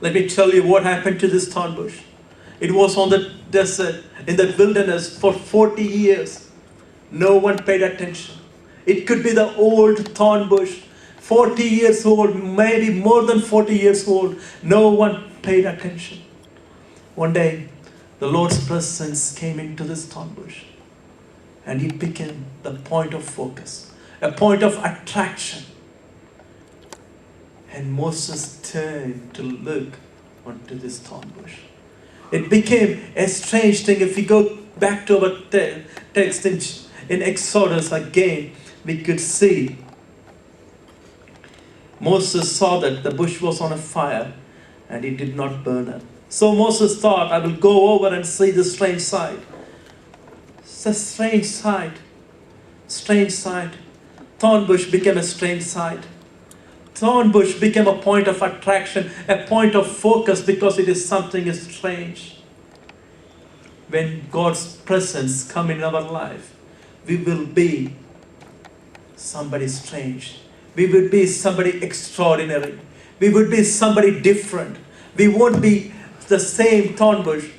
Let me tell you what happened to this thorn bush. It was on the desert, in the wilderness for 40 years. No one paid attention. It could be the old thorn bush, 40 years old, maybe more than 40 years old. No one paid attention. One day, the Lord's presence came into this thorn bush, and it became the point of focus, a point of attraction. And Moses turned to look onto this thorn bush. It became a strange thing. If we go back to our text in Exodus again, we could see Moses saw that the bush was on a fire and it did not burn up. So Moses thought, I will go over and see the strange sight. It's a strange sight. Strange sight. Thorn bush became a strange sight. Thorn bush became a point of attraction, a point of focus, because it is something strange. When God's presence comes in our life, we will be somebody strange. We will be somebody extraordinary. We will be somebody different. We won't be the same thorn bush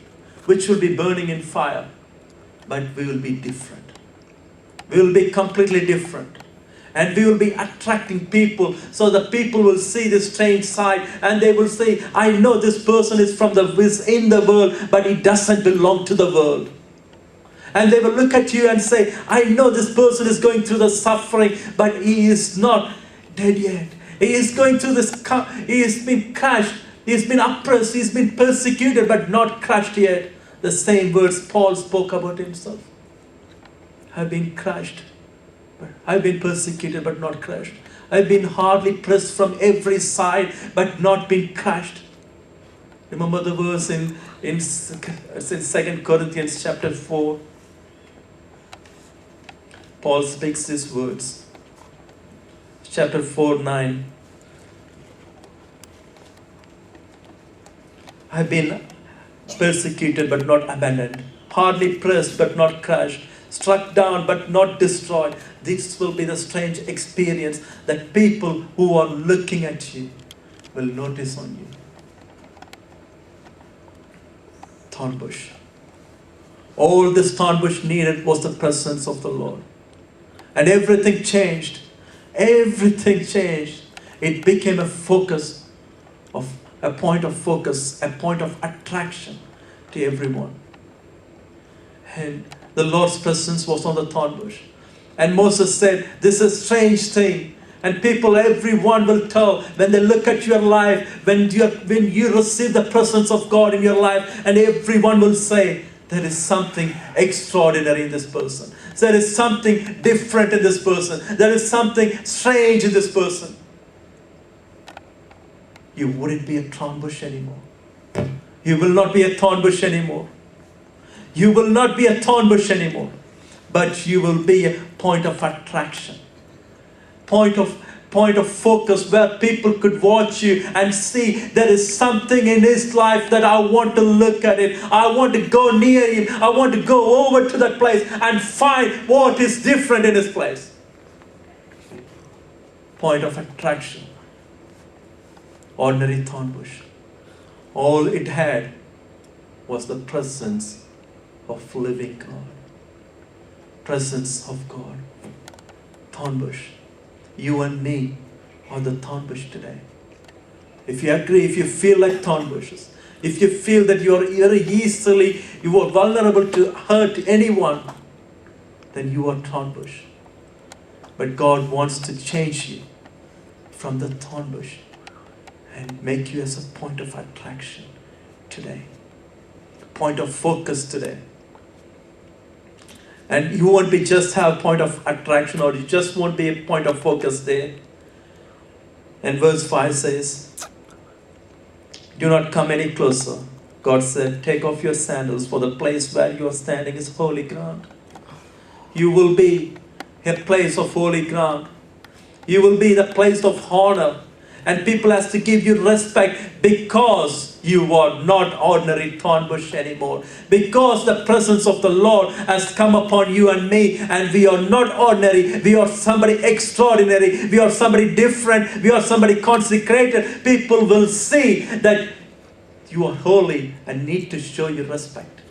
which will be burning in fire, but we will be different. We will be completely different. And we will be attracting people, so the people will see this strange side and they will say, I know this person is in the world, but he doesn't belong to the world. And they will look at you and say, I know this person is going through the suffering, but he is not dead yet. He is going through this, he has been crushed, he has been oppressed, he has been persecuted, but not crushed yet. The same words Paul spoke about himself. I've been crushed. I've been persecuted but not crushed. I've been hardly pressed from every side but not been crushed. Remember the verse in 2 Corinthians chapter 4. Paul speaks these words. Chapter 4:9. I've been persecuted but not abandoned. Hardly pressed but not crushed. Struck down but not destroyed. This will be the strange experience that people who are looking at you will notice on you. Thorn bush. All this thorn bush needed was the presence of the Lord. And everything changed. Everything changed. It became a point of focus, a point of attraction to everyone. And the Lord's presence was on the thorn bush. And Moses said, this is a strange thing. And people, everyone will tell when they look at your life, when you receive the presence of God in your life, and everyone will say, there is something extraordinary in this person. There is something different in this person. There is something strange in this person. You wouldn't be a thorn bush anymore. You will not be a thorn bush anymore. You will not be a thorn bush anymore, but you will be a point of attraction, point of focus where people could watch you and see there is something in his life that I want to look at it. I want to go near him. I want to go over to that place and find what is different in his place. Point of attraction. Ordinary thorn bush. All it had was the presence of living God. Presence of God. Thorn bush. You and me are the thorn bush today. If you agree, if you feel like thorn bushes, if you feel that you are vulnerable to hurt anyone, then you are thorn bush. But God wants to change you from the thorn bush and make you as a point of attraction today. Point of focus today. And you won't be just have point of attraction, or you just won't be a point of focus there. And verse 5 says, do not come any closer. God said, take off your sandals, for the place where you are standing is holy ground. You will be a place of holy ground. You will be the place of honor. And people has to give you respect because you are not ordinary thorn bush anymore. Because the presence of the Lord has come upon you and me, and we are not ordinary. We are somebody extraordinary. We are somebody different. We are somebody consecrated. People will see that you are holy and need to show your respect.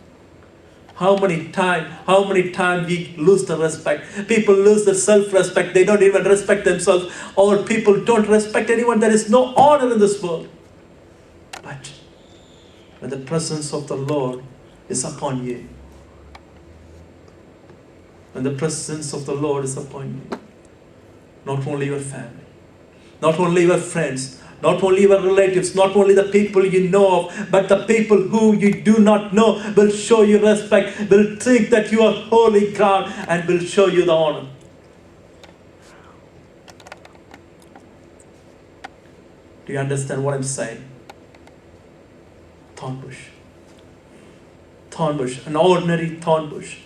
How many times we lose the respect? People lose the self-respect. They don't even respect themselves. Or people don't respect anyone. There is no honor in this world. But when the presence of the Lord is upon you, when the presence of the Lord is upon you, not only your family, not only your friends, not only your relatives, not only the people you know of, but the people who you do not know will show you respect, will think that you are holy ground, and will show you the honor. Do you understand what I'm saying? Thorn bush. Thorn bush. An ordinary thorn bush.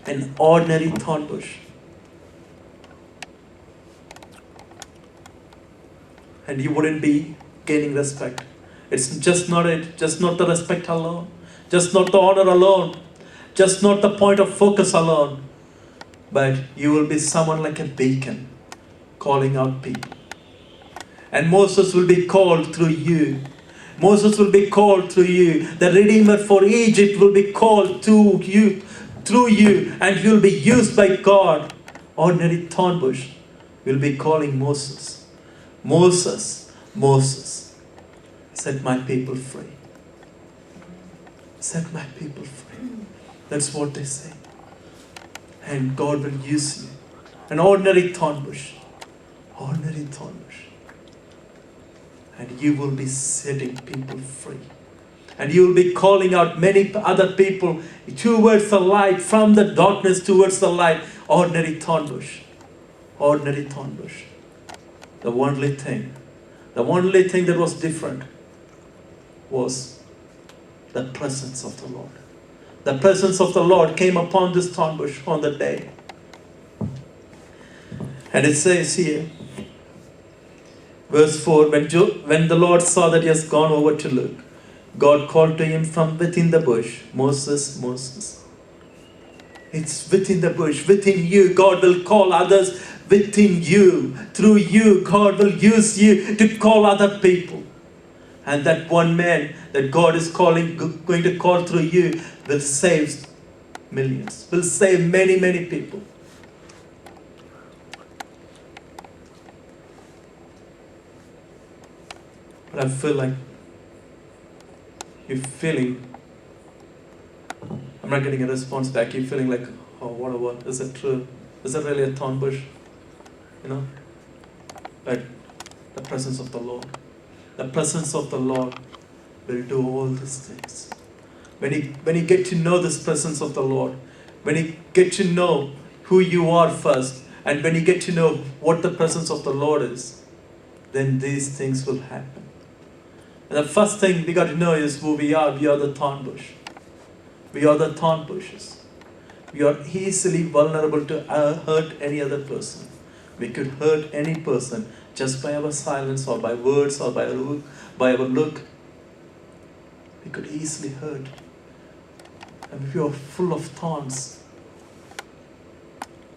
An ordinary thorn bush. And you wouldn't be gaining respect. It's just not the respect alone, just not the honor alone, just not the point of focus alone, but you will be someone like a beacon calling out people. And Moses will be called through you. Moses will be called through you. The Redeemer for Egypt will be called to you, through you, and you will be used by God. Ordinary thorn bush will be calling Moses. Moses, Moses, set my people free. Set my people free. That's what they say. And God will use you. An ordinary thorn bush. Ordinary thorn bush. And you will be setting people free. And you will be calling out many other people towards the light, from the darkness towards the light. Ordinary thorn bush. Ordinary thorn bush. The only thing that was different was the presence of the Lord. The presence of the Lord came upon this thorn bush on the day. And it says here, verse 4, when the Lord saw that he has gone over to look, God called to him from within the bush, Moses, Moses. It's within the bush, within you. God will call others within you. Through you, God will use you to call other people. And that one man that God is going to call through you will save millions, will save many, many people. But I feel like you're feeling, I'm not getting a response back. You're feeling like, oh, what? Is it true? Is it really a thorn bush? You know? But the presence of the Lord. The presence of the Lord will do all these things. When you get to know this presence of the Lord, when you get to know who you are first, and when you get to know what the presence of the Lord is, then these things will happen. And the first thing we got to know is who we are. We are the thorn bush. We are the thorn bushes. We are easily vulnerable to hurt any other person. We could hurt any person just by our silence, or by words, or by our look. We could easily hurt. And if you are full of thorns,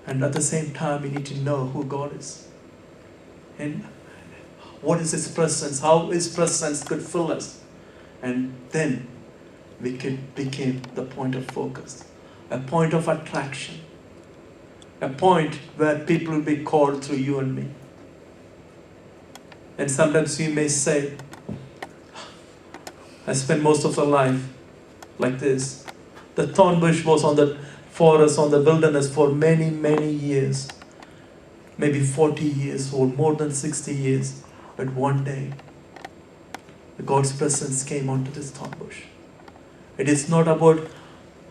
and at the same time we need to know who God is. And what is His presence? How His presence could fill us. And then we could become the point of focus, a point of attraction, a point where people will be called through you and me. And sometimes we may say, I spent most of our life like this. The thorn bush was on the forest, on the wilderness for many, many years. Maybe 40 years or more than 60 years. But one day, God's presence came onto this thorn bush. It is not about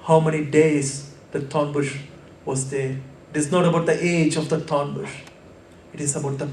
how many days the thorn bush was there. It is not about the age of the thorn bush. It is about the